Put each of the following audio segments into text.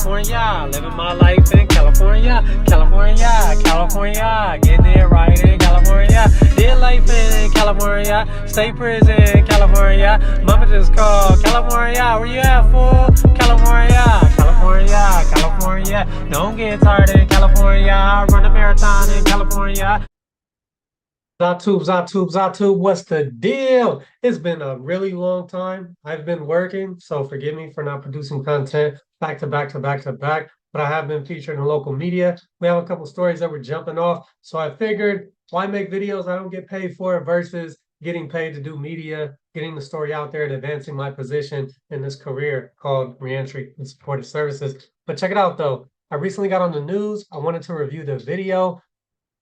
California, living my life in California, California, California, getting it right in California, did life in California, state prison, California, mama just called California, where you at, fool? California, California, California, don't get tired in California, I run a marathon in California. Zatube, what's the deal? It's been a really long time. I've been working, so forgive me for not producing content back to back, but I have been featured in local media. We have a couple stories that we're jumping off, so I figured, why make videos I don't get paid for versus getting paid to do media, getting the story out there and advancing my position in this career called reentry and supportive services. But check it out though. I recently got on the news. I wanted to review the video.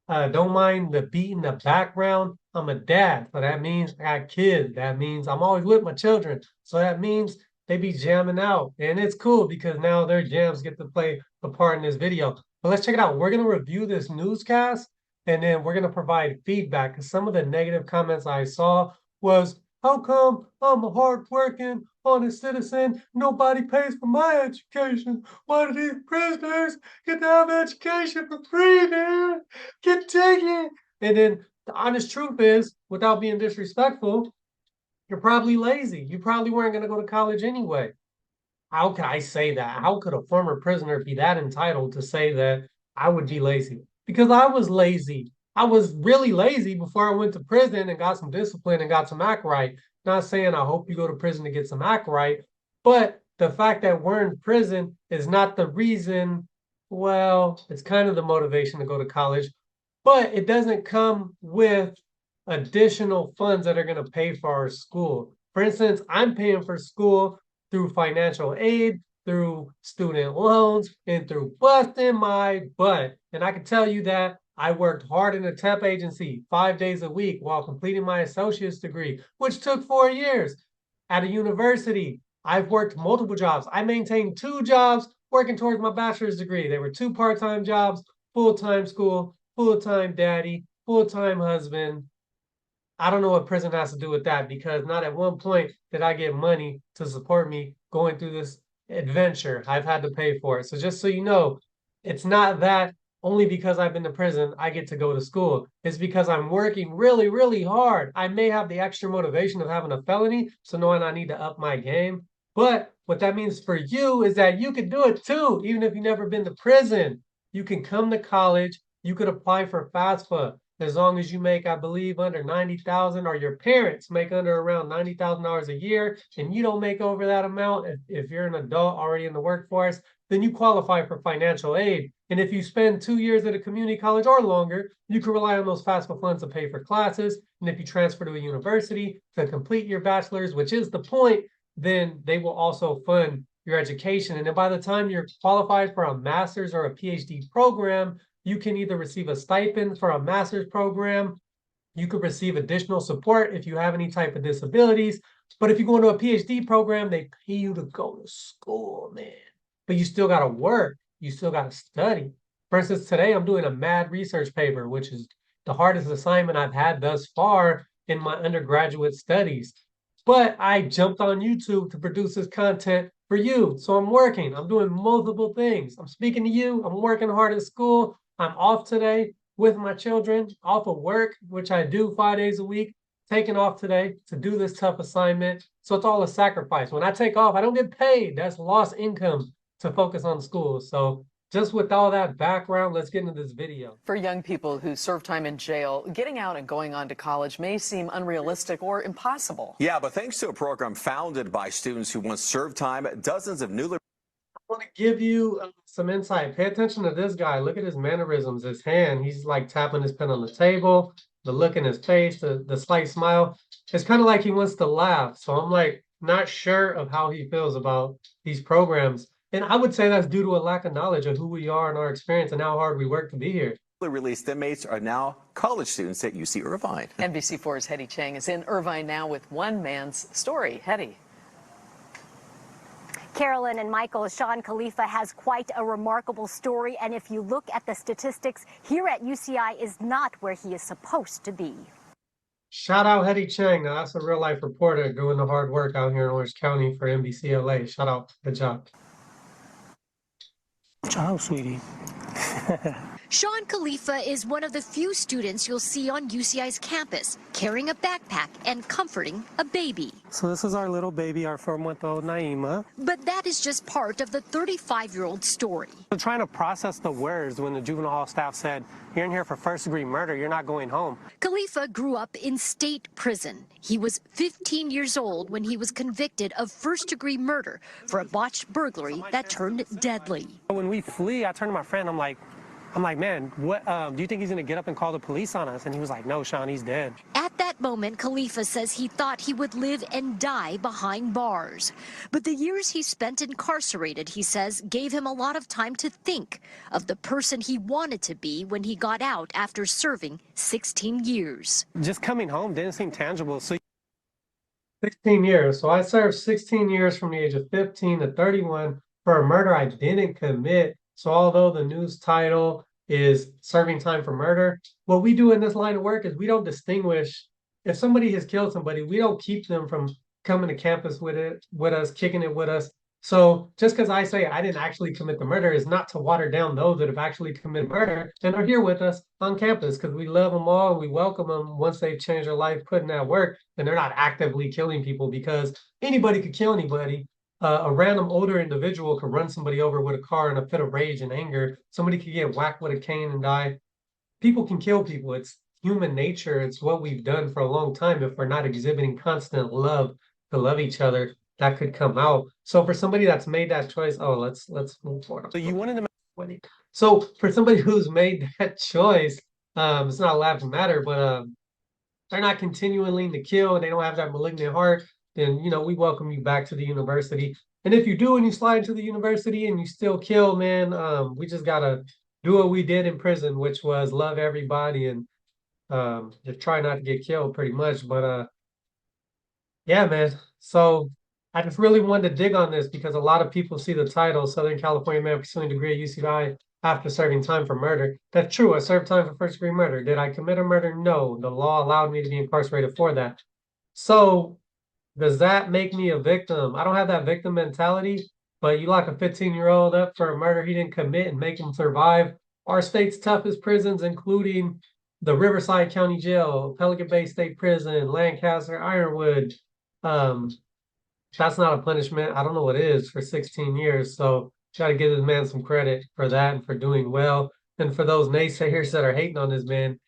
Don't mind the beat in the background. I'm a dad, so that means I got kids. That means I'm always with my children. So that means they be jamming out. And it's cool because now their jams get to play a part in this video. But let's check it out. We're going to review this newscast, and then we're going to provide feedback. Because some of the negative comments I saw was, how come I'm a hardworking, honest citizen? Nobody pays for my education. Why do these prisoners get to have education for free, man? Get taken. And then the honest truth is, without being disrespectful, you're probably lazy. You probably weren't going to go to college anyway. How could I say that? How could a former prisoner be that entitled to say that I would be lazy? Because I was lazy. I was really lazy before I went to prison and got some discipline and got some act right. Not saying I hope you go to prison to get some act right, but the fact that we're in prison is not the reason. Well, it's kind of the motivation to go to college, but it doesn't come with additional funds that are going to pay for our school. For instance, I'm paying for school through financial aid, through student loans, and through busting my butt. And I can tell you that I worked hard in a temp agency 5 days a week while completing my associate's degree, which took 4 years. At a university, I've worked multiple jobs. I maintained 2 jobs working towards my bachelor's degree. They were 2 part-time jobs, full-time school, full-time daddy, full-time husband. I don't know what prison has to do with that, because not at one point did I get money to support me going through this adventure. I've had to pay for it. So just so you know, it's not that only because I've been to prison, I get to go to school. It's because I'm working really, really hard. I may have the extra motivation of having a felony, so knowing I need to up my game. But what that means for you is that you could do it too, even if you've never been to prison. You can come to college. You could apply for FAFSA as long as you make, I believe, under $90,000, or your parents make under around $90,000 a year, and you don't make over that amount. If you're an adult already in the workforce, then you qualify for financial aid. And if you spend 2 years at a community college or longer, you can rely on those FAFSA funds to pay for classes. And if you transfer to a university to complete your bachelor's, which is the point, then they will also fund your education. And then by the time you're qualified for a master's or a PhD program, you can either receive a stipend for a master's program. You could receive additional support if you have any type of disabilities. But if you go into a PhD program, they pay you to go to school, man. But you still got to work. You still got to study. For instance, today I'm doing a mad research paper, which is the hardest assignment I've had thus far in my undergraduate studies. But I jumped on YouTube to produce this content for you. So I'm working. I'm doing multiple things. I'm speaking to you. I'm working hard at school. I'm off today with my children, off of work, which I do 5 days a week, taking off today to do this tough assignment. So it's all a sacrifice. When I take off, I don't get paid. That's lost income to focus on school. So just with all that background, let's get into this video. For young people who serve time in jail, getting out and going on to college may seem unrealistic or impossible. Yeah, but thanks to a program founded by students who once served time, dozens of newly... I want to give you some insight. Pay attention to this guy. Look at his mannerisms, his hand. He's like tapping his pen on the table, the look in his face, the slight smile. It's kind of like he wants to laugh. So I'm like not sure of how he feels about these programs. And I would say that's due to a lack of knowledge of who we are and our experience and how hard we work to be here. Released inmates are now college students at UC Irvine. NBC4's Hetty Chang is in Irvine now with one man's story. Hetty. Carolyn and Michael, Shawn Khalifa has quite a remarkable story, and if you look at the statistics, here at UCI is not where he is supposed to be. Shout out Hetty Chang. Now, that's a real life reporter doing the hard work out here in Orange County for NBC LA. Shout out. Good job. Ciao, sweetie. Shawn Khalifa is one of the few students you'll see on UCI's campus, carrying a backpack and comforting a baby. So this is our little baby, our 4-month-old Naima. But that is just part of the 35-year-old story. I'm trying to process the words when the juvenile hall staff said, "You're in here for first-degree murder, you're not going home." Khalifa grew up in state prison. He was 15 years old when he was convicted of first-degree murder for a botched burglary that turned deadly. When we flee, I turn to my friend, I'm like, man, what, do you think he's gonna get up and call the police on us? And he was like, no, Shawn, he's dead. At that moment, Khalifa says he thought he would live and die behind bars. But the years he spent incarcerated, he says, gave him a lot of time to think of the person he wanted to be when he got out after serving 16 years. Just coming home didn't seem tangible. So 16 years. So I served 16 years from the age of 15 to 31 for a murder I didn't commit. So although the news title is serving time for murder, what we do in this line of work is we don't distinguish. If somebody has killed somebody, we don't keep them from coming to campus with us, kicking it with us. So just because I say I didn't actually commit the murder is not to water down those that have actually committed murder and are here with us on campus, because we love them all and we welcome them once they've changed their life, putting that work, and they're not actively killing people, because anybody could kill anybody. A random older individual could run somebody over with a car in a fit of rage and anger. Somebody could get whacked with a cane and die. People can kill people. It's human nature. It's what we've done for a long time. If we're not exhibiting constant love to love each other, that could come out. So for somebody that's made that choice, let's move forward. So you wanted to. So for somebody who's made that choice, it's not a laughing matter, but they're not continuing to kill and they don't have that malignant heart, then, we welcome you back to the university. And if you do and you slide into the university and you still kill, man, we just got to do what we did in prison, which was love everybody and just try not to get killed pretty much. But yeah, man. So I just really wanted to dig on this because a lot of people see the title, Southern California Man Pursuing Degree at UCI after serving time for murder. That's true. I served time for first-degree murder. Did I commit a murder? No. The law allowed me to be incarcerated for that. So does that make me a victim? I don't have that victim mentality, but you lock a 15-year-old up for a murder he didn't commit and make him survive our state's toughest prisons, including the Riverside County Jail, Pelican Bay State Prison, Lancaster, Ironwood. That's not a punishment. I don't know what is for 16 years. So got to give this man some credit for that and for doing well. And for those naysayers that are hating on this man,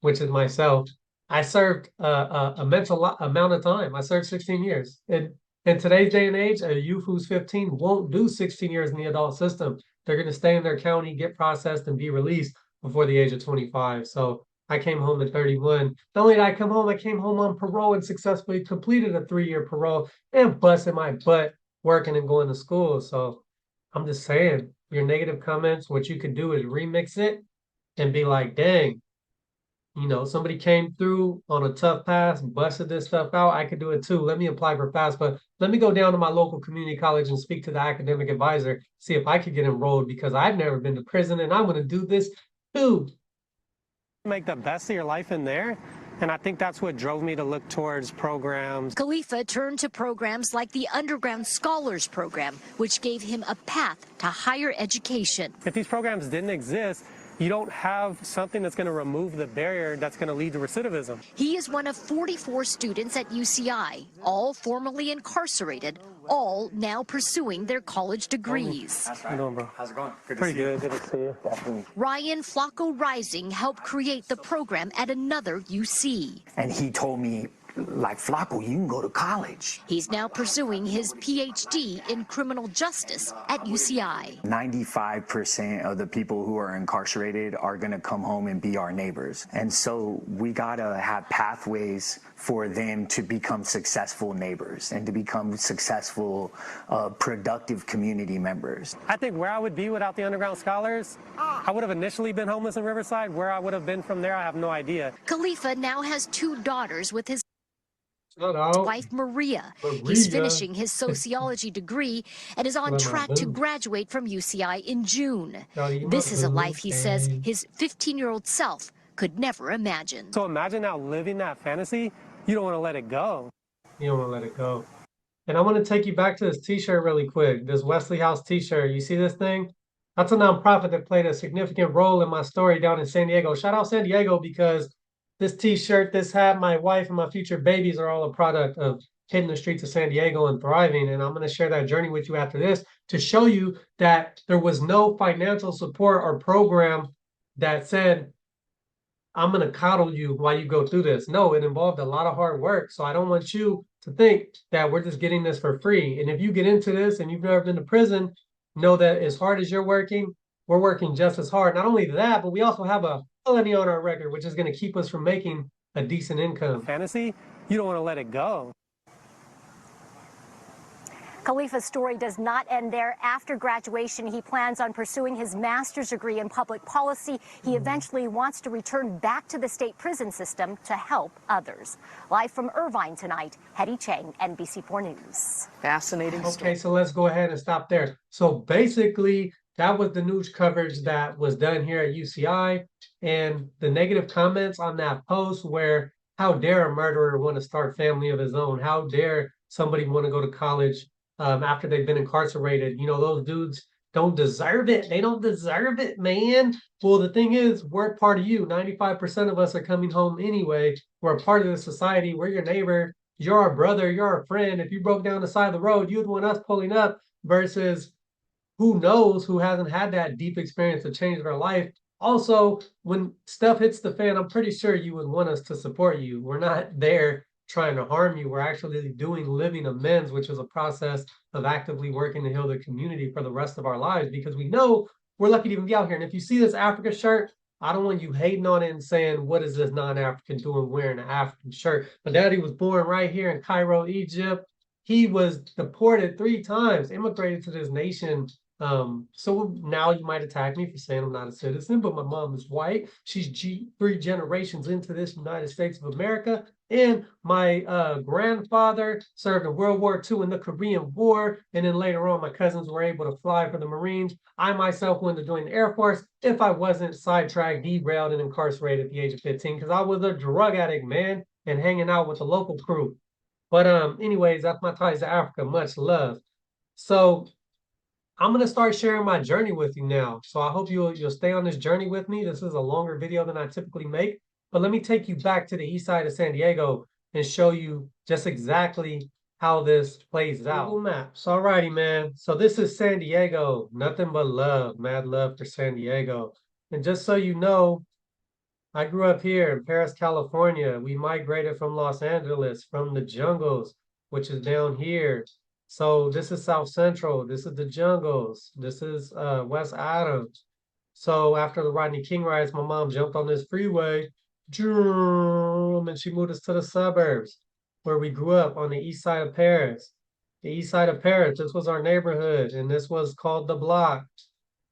which is myself, I served a mental amount of time. I served 16 years. And in today's day and age, a youth who's 15 won't do 16 years in the adult system. They're going to stay in their county, get processed, and be released before the age of 25. So I came home at 31. Not only did I come home, I came home on parole and successfully completed a 3-year parole and busted my butt working and going to school. So I'm just saying, your negative comments, what you could do is remix it and be like, dang, somebody came through on a tough pass, busted this stuff out. I could do it too. Let me apply for FAFSA. Let me go down to my local community college and speak to the academic advisor, see if I could get enrolled, because I've never been to prison and I'm going to do this too. Make the best of your life in there. And I think that's what drove me to look towards programs. Khalifa turned to programs like the Underground Scholars Program, which gave him a path to higher education. If these programs didn't exist, you don't have something that's going to remove the barrier that's going to lead to recidivism. He is one of 44 students at UCI, all formerly incarcerated, all now pursuing their college degrees. That's right. How you doing, bro? How's it going? Good Pretty to see you. good. Good to see you. Definitely. Ryan Flacco Rising helped create the program at another UC. And he told me, like, Flacco, you can go to college. He's now pursuing his PhD in criminal justice at UCI. 95% of the people who are incarcerated are going to come home and be our neighbors. And so we got to have pathways for them to become successful neighbors and to become successful, productive community members. I think where I would be without the Underground Scholars, I would have initially been homeless in Riverside. Where I would have been from there, I have no idea. Khalifa now has 2 daughters with his Hello. wife Maria. He's finishing his sociology degree and is on track to graduate from UCI in June. This is a life, he says, his 15-year-old self could never imagine. So imagine now living that fantasy. You don't want to let it go. You don't want to let it go. And I want to take you back to this t-shirt really quick. This Wesley House t-shirt. You see this thing? That's a nonprofit that played a significant role in my story down in San Diego. Shout out San Diego because this t-shirt, this hat, my wife and my future babies are all a product of hitting the streets of San Diego and thriving. And I'm going to share that journey with you after this to show you that there was no financial support or program that said, I'm going to coddle you while you go through this. No, it involved a lot of hard work. So I don't want you to think that we're just getting this for free. And if you get into this and you've never been to prison, know that as hard as you're working, we're working just as hard. Not only that, but we also have a felony on our record, which is going to keep us from making a decent income. Fantasy, you don't want to let it go. Khalifa's story does not end there. After graduation, he plans on pursuing his master's degree in public policy. He eventually wants to return back to the state prison system to help others. Live from Irvine tonight, Hetty Chang, NBC4 News. Fascinating story. Okay, so let's go ahead and stop there. So basically, that was the news coverage that was done here at UCI, and the negative comments on that post where, how dare a murderer want to start family of his own? How dare somebody want to go to college after they've been incarcerated? You know, those dudes don't deserve it. They don't deserve it, man. Well, the thing is, we're part of you. 95% of us are coming home anyway. We're a part of the society. We're your neighbor. You're our brother. You're our friend. If you broke down the side of the road, you'd want us pulling up versus who knows who hasn't had that deep experience to change their life. Also, when stuff hits the fan, I'm pretty sure you would want us to support you. We're not there trying to harm you. We're actually doing living amends, which is a process of actively working to heal the community for the rest of our lives, because we know we're lucky to even be out here. And if you see this Africa shirt, I don't want you hating on it and saying, what is this non-African doing wearing an African shirt? My daddy was born right here in Cairo, Egypt. He was deported 3 times, immigrated to this nation. So now you might attack me for saying I'm not a citizen, but my mom is white. She's 3 generations into this United States of America. And my grandfather served in World War II in the Korean War. And then later on, my cousins were able to fly for the Marines. I myself wanted to join the Air Force if I wasn't sidetracked, derailed, and incarcerated at the age of 15, because I was a drug addict, man, and hanging out with the local crew. But anyways, that's my ties to Africa. Much love. So I'm going to start sharing my journey with you now. So I hope you'll stay on this journey with me. This is a longer video than I typically make, but let me take you back to the east side of San Diego and show you just exactly how this plays out. Google Maps. Alrighty, man. So this is San Diego. Nothing but love, mad love for San Diego. And just so you know, I grew up here in Paris, California. We migrated from Los Angeles, from the jungles, which is down here. So this is South Central. This is the jungles. This is West Adams. So after the Rodney King riots, my mom jumped on this freeway, and she moved us to the suburbs where we grew up on the east side of Paris. The east side of Paris, this was our neighborhood, and this was called the Block.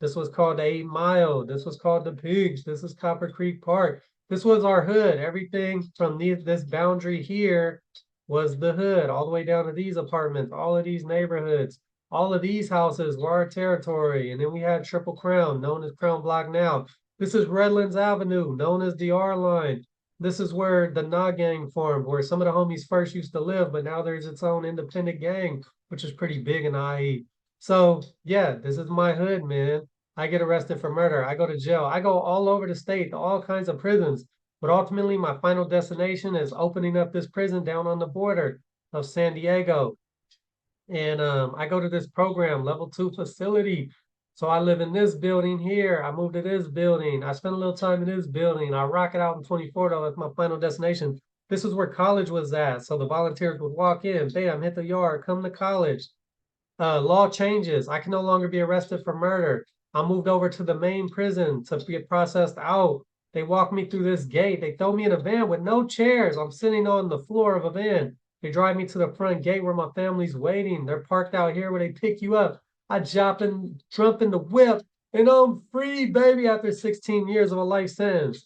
This was called the 8 Mile. This was called the Pigs. This is Copper Creek Park. This was our hood. Everything from this boundary here was the hood, all the way down to these apartments, all of these neighborhoods, all of these houses were our territory. And then we had Triple Crown, known as Crown Block now. This is Redlands Avenue, known as the R Line. This is where the Na Gang formed, where some of the homies first used to live, but now there's its own independent gang, which is pretty big in IE. So yeah, this is my hood, man. I get arrested for murder. I go to jail. I go all over the state to all kinds of prisons. But ultimately, my final destination is opening up this prison down on the border of San Diego. And I go to this program, level 2 facility. So I live in this building here. I move to this building. I spend a little time in this building. I rock it out in 24, though. That's my final destination. This is where college was at. So the volunteers would walk in, bam, hit the yard, come to college. Law changes. I can no longer be arrested for murder. I moved over to the main prison to get processed out. They walk me through this gate. They throw me in a van with no chairs. I'm sitting on the floor of a van. They drive me to the front gate where my family's waiting. They're parked out here where they pick you up. I jump in the whip, and I'm free, baby, after 16 years of a life sentence.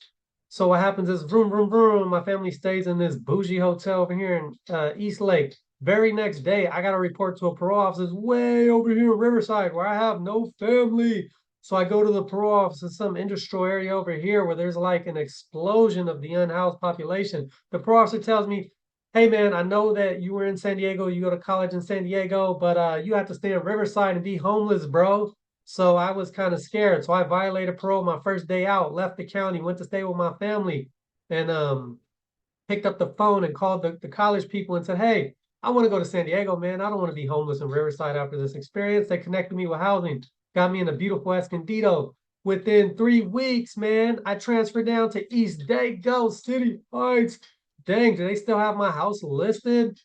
So what happens is, vroom, vroom, vroom, my family stays in this bougie hotel over here in East Lake. Very next day, I got to report to a parole office way over here in Riverside where I have no family. So I go to the parole office in some industrial area over here where there's like an explosion of the unhoused population. The parole officer tells me, hey, man, I know that you were in San Diego. You go to college in San Diego, but you have to stay in Riverside and be homeless, bro. So I was kind of scared. So I violated parole my first day out, left the county, went to stay with my family, and picked up the phone and called the college people and said, hey, I want to go to San Diego, man. I don't want to be homeless in Riverside after this experience. They connected me with housing, got me in a beautiful Escondido. Within 3 weeks, man, I transferred down to East Dago, City Heights. Dang, do they still have my house listed?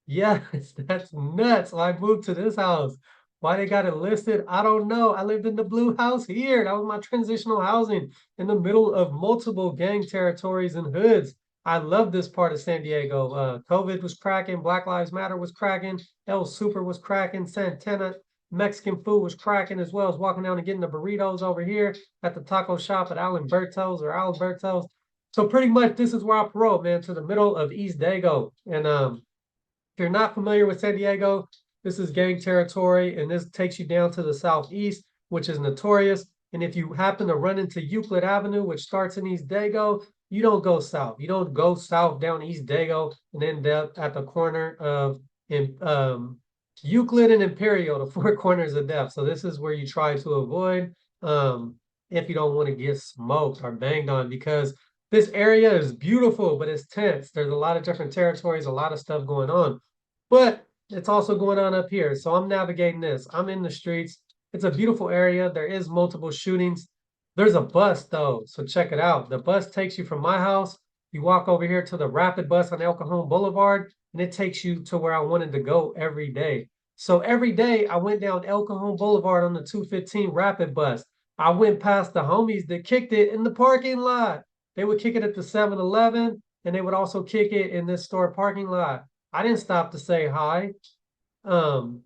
Yes, that's nuts. So I moved to this house. Why they got it listed? I don't know. I lived in the blue house here. That was my transitional housing in the middle of multiple gang territories and hoods. I love this part of San Diego. COVID was cracking, Black Lives Matter was cracking, El Super was cracking, Santana Mexican food was cracking, as well as walking down and getting the burritos over here at the taco shop at Alberto's or Alberto's. So pretty much this is where I paroled, man, to the middle of East Dago. And if you're not familiar with San Diego, this is gang territory, and this takes you down to the southeast, which is notorious. And if you happen to run into Euclid Avenue, which starts in East Dago, you don't go south. You don't go south down East Dago and end up at the corner of Euclid and Imperial, the four corners of death. So this is where you try to avoid if you don't want to get smoked or banged on, because this area is beautiful, but it's tense. There's a lot of different territories, a lot of stuff going on. But it's also going on up here. So I'm navigating this. I'm in the streets. It's a beautiful area. There is multiple shootings. There's a bus though. So check it out. The bus takes you from my house. You walk over here to the rapid bus on El Cajon Boulevard, and it takes you to where I wanted to go every day. So every day I went down El Cajon Boulevard on the 215 rapid bus. I went past the homies that kicked it in the parking lot. They would kick it at the 7-Eleven, and they would also kick it in this store parking lot. I didn't stop to say hi. I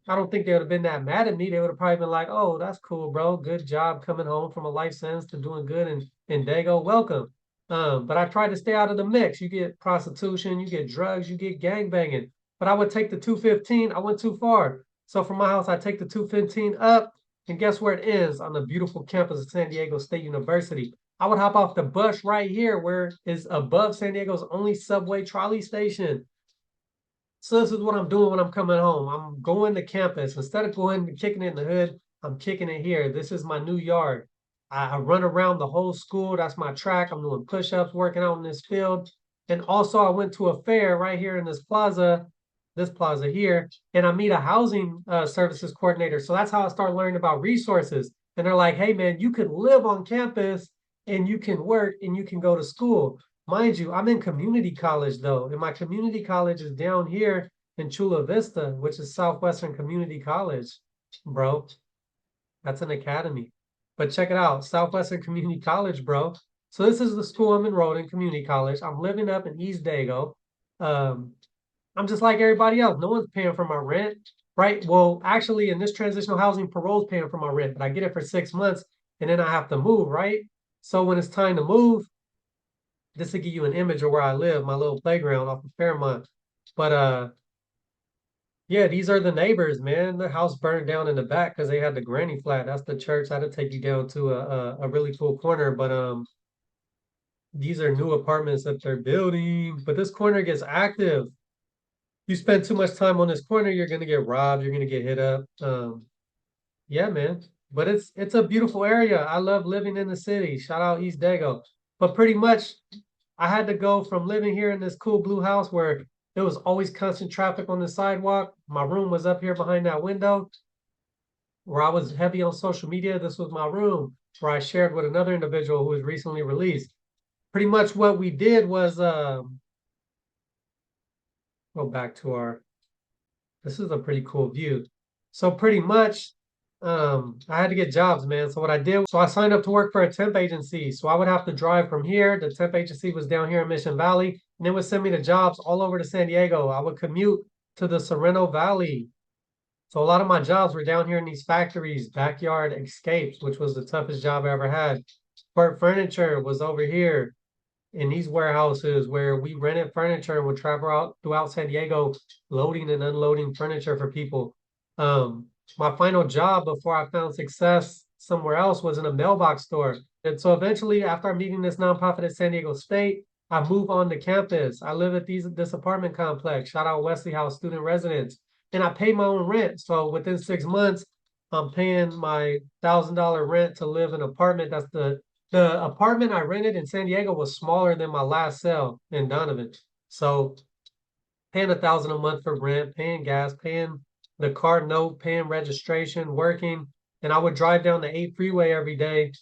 don't think they would have been that mad at me. They would have probably been like, oh, that's cool, bro. Good job coming home from a life sentence to doing good in Dago. Welcome. But I tried to stay out of the mix. You get prostitution, you get drugs, you get gang banging. But I would take the 215. I went too far. So from my house, I take the 215 up, and guess where it ends? On the beautiful campus of San Diego State University. I would hop off the bus right here, where is above San Diego's only subway trolley station. So this is what I'm doing when I'm coming home. I'm going to campus. Instead of going and kicking it in the hood, I'm kicking it here. This is my new yard. I run around the whole school. That's my track. I'm doing push-ups, working out in this field. And also I went to a fair right here in this plaza here, and I meet a housing services coordinator. So that's how I start learning about resources. And they're like, hey man, you can live on campus and you can work and you can go to school. Mind you, I'm in community college though, and my community college is down here in Chula Vista, which is Southwestern Community College, bro. That's an academy. But check it out, Southwestern Community College, bro. So this is the school I'm enrolled in, community college. I'm living up in East Dago. I'm just like everybody else. No one's paying for my rent, right? Well, actually, in this transitional housing, parole's paying for my rent, but I get it for 6 months, and then I have to move, right? So when it's time to move, this will give you an image of where I live, my little playground off of Fairmont. But yeah, these are the neighbors, man. The house burned down in the back because they had the granny flat. That's the church. I had to take you down to a really cool corner. But these are new apartments that they're building. But this corner gets active. You spend too much time on this corner, you're gonna get robbed, you're gonna get hit up. Yeah, man. But it's a beautiful area. I love living in the city. Shout out East Dago. But pretty much I had to go from living here in this cool blue house where there was always constant traffic on the sidewalk. My room was up here behind that window where I was heavy on social media. This was my room where I shared with another individual who was recently released. Pretty much what we did was go back to this is a pretty cool view. So pretty much I had to get jobs, man. So what I did, so I signed up to work for a temp agency. So I would have to drive from here. The temp agency was down here in Mission Valley, and it would send me to jobs all over to San Diego. I would commute to the Sereno Valley. So a lot of my jobs were down here in these factories, Backyard Escapes, which was the toughest job I ever had. Burt Furniture was over here in these warehouses where we rented furniture and would travel out throughout San Diego, loading and unloading furniture for people. My final job before I found success somewhere else was in a mailbox store. And so eventually, after meeting this nonprofit at San Diego State, I move on to campus. I live at this apartment complex. Shout out Wesley House student residence. And I pay my own rent. So within 6 months, I'm paying my $1,000 rent to live in an apartment. That's the apartment I rented in San Diego was smaller than my last sale in Donovan. So paying $1,000 a month for rent, paying gas, paying the car note, paying registration, working, and I would drive down the 8 freeway every day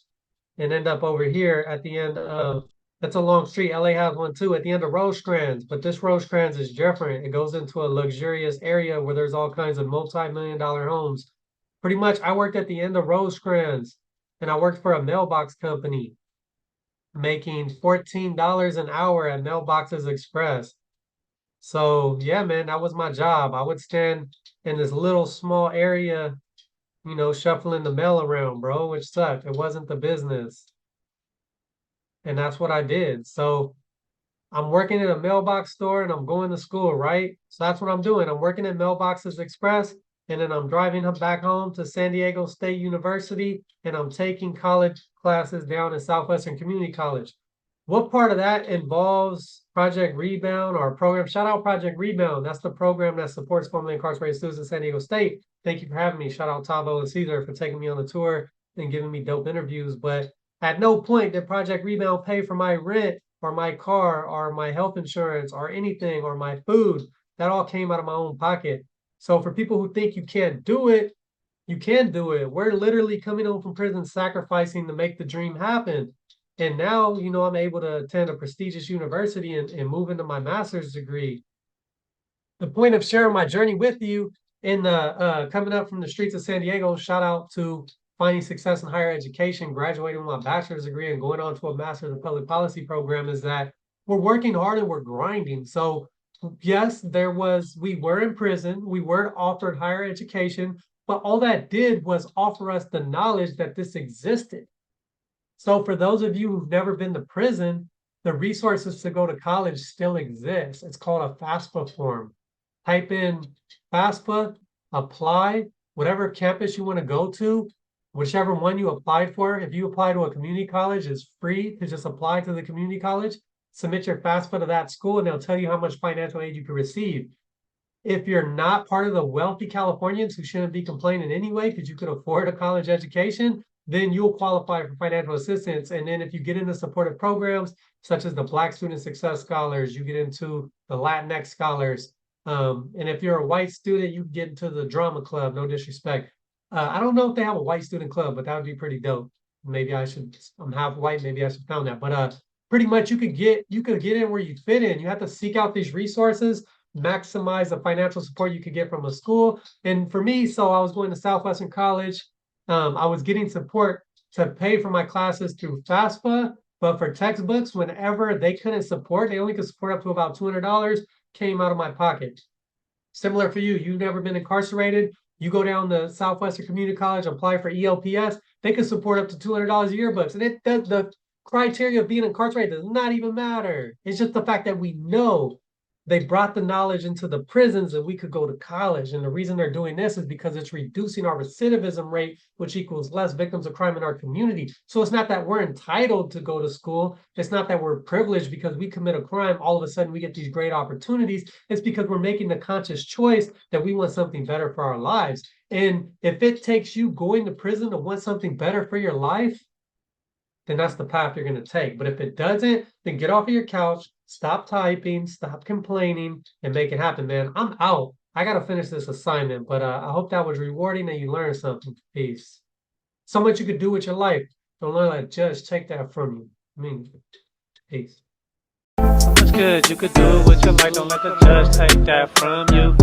and end up over here at the end of that's a long street. LA has one too at the end of Rosecrans, but this Rosecrans is different. It goes into a luxurious area where there's all kinds of multi-million-dollar homes. Pretty much, I worked at the end of Rosecrans, and I worked for a mailbox company, making $14 an hour at Mailboxes Express. So yeah, man, that was my job. I would stand in this little small area, shuffling the mail around, bro, which sucked. It wasn't the business. And that's what I did. So I'm working at a mailbox store and I'm going to school, right? So that's what I'm doing. I'm working at Mailboxes Express, and then I'm driving back home to San Diego State University, and I'm taking college classes down in Southwestern Community College. What part of that involves Project Rebound or a program? Shout out Project Rebound. That's the program that supports formerly incarcerated students in San Diego State. Thank you for having me. Shout out Tavo and Caesar for taking me on the tour and giving me dope interviews. But at no point did Project Rebound pay for my rent or my car or my health insurance or anything or my food. That all came out of my own pocket. So for people who think you can't do it, you can do it. We're literally coming home from prison, sacrificing to make the dream happen. And now, I'm able to attend a prestigious university and move into my master's degree. The point of sharing my journey with you in the coming up from the streets of San Diego, shout out to finding success in higher education, graduating with my bachelor's degree and going on to a master's in public policy program, is that we're working hard and we're grinding. So yes, we were in prison, we were offered higher education, but all that did was offer us the knowledge that this existed. So for those of you who've never been to prison, the resources to go to college still exist. It's called a FAFSA form. Type in FAFSA, apply, whatever campus you want to go to, whichever one you applied for. If you apply to a community college, it's free to just apply to the community college, submit your FAFSA to that school, and they'll tell you how much financial aid you can receive. If you're not part of the wealthy Californians who shouldn't be complaining anyway because you could afford a college education, then you'll qualify for financial assistance. And then if you get into supportive programs, such as the Black Student Success Scholars, you get into the Latinx Scholars. And if you're a white student, you get into the drama club, no disrespect. I don't know if they have a white student club, but that would be pretty dope. Maybe I'm half white, maybe I should found that. But pretty much you could get in where you fit in. You have to seek out these resources, maximize the financial support you could get from a school. And for me, so I was going to Southwestern College. I was getting support to pay for my classes through FAFSA, but for textbooks, whenever they couldn't support, they only could support up to about $200, came out of my pocket. Similar for you, you've never been incarcerated, you go down to Southwestern Community College, apply for ELPS, they can support up to $200 a yearbooks. And the criteria of being incarcerated does not even matter. It's just the fact that we know they brought the knowledge into the prisons and we could go to college. And the reason they're doing this is because it's reducing our recidivism rate, which equals less victims of crime in our community. So it's not that we're entitled to go to school. It's not that we're privileged because we commit a crime. All of a sudden we get these great opportunities. It's because we're making the conscious choice that we want something better for our lives. And if it takes you going to prison to want something better for your life, then that's the path you're going to take. But if it doesn't, then get off of your couch, stop typing, stop complaining, and make it happen, man. I'm out. I got to finish this assignment, but I hope that was rewarding and you learned something. Peace. So much you could do with your life. Don't let a judge take that from you. I mean, peace. So much good you could do with your life. Don't let the judge take that from you.